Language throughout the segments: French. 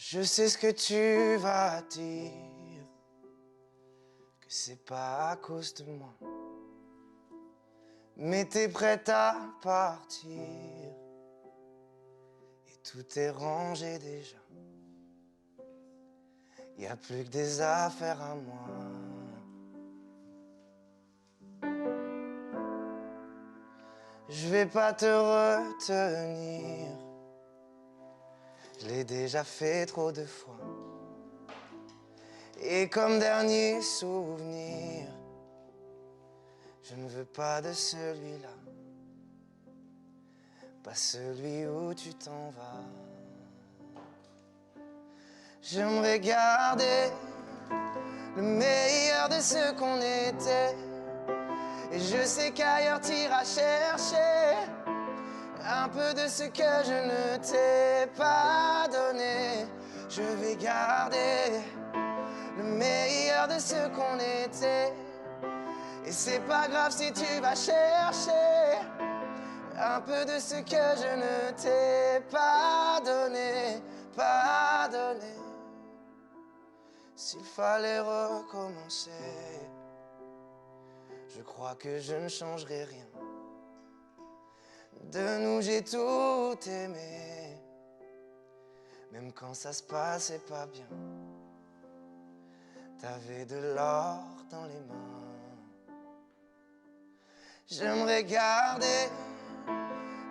Je sais ce que tu vas dire, que c'est pas à cause de moi. Mais t'es prête à partir, et tout est rangé déjà. Y a plus que des affaires à moi. Je vais pas te retenir, je l'ai déjà fait trop de fois. Et comme dernier souvenir, je ne veux pas de celui-là, pas celui où tu t'en vas. J'aimerais garder le meilleur de ce qu'on était. Et je sais qu'ailleurs t'iras chercher un peu de ce que je ne t'ai pas donné. Je vais garder le meilleur de ce qu'on était. Et c'est pas grave si tu vas chercher un peu de ce que je ne t'ai pas donné, pas donné. S'il fallait recommencer, je crois que je ne changerai rien. De nous j'ai tout aimé, même quand ça se passait pas bien. T'avais de l'or dans les mains. J'aimerais garder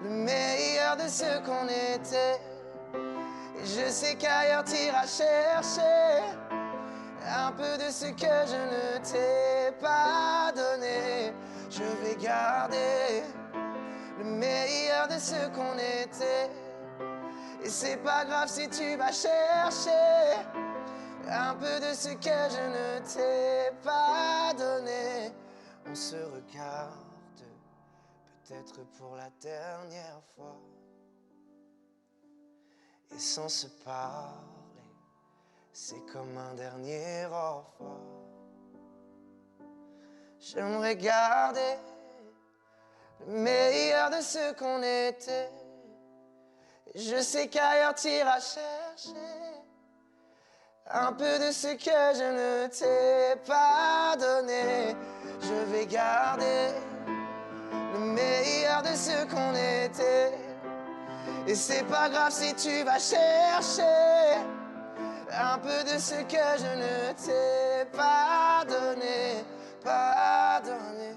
le meilleur de ce qu'on était. Et je sais qu'ailleurs t'iras chercher un peu de ce que je ne t'ai pas donné. Je vais garder le meilleur de ce qu'on était. Et c'est pas grave si tu vas chercher un peu de ce que je ne t'ai pas donné. On se regarde, peut-être pour la dernière fois, et sans se parler, c'est comme un dernier au revoir. J'aimerais garder le meilleur de ce qu'on était. Je sais qu'ailleurs t'iras chercher un peu de ce que je ne t'ai pas donné. Je vais garder le meilleur de ce qu'on était. Et c'est pas grave si tu vas chercher un peu de ce que je ne t'ai pas donné, pas donné.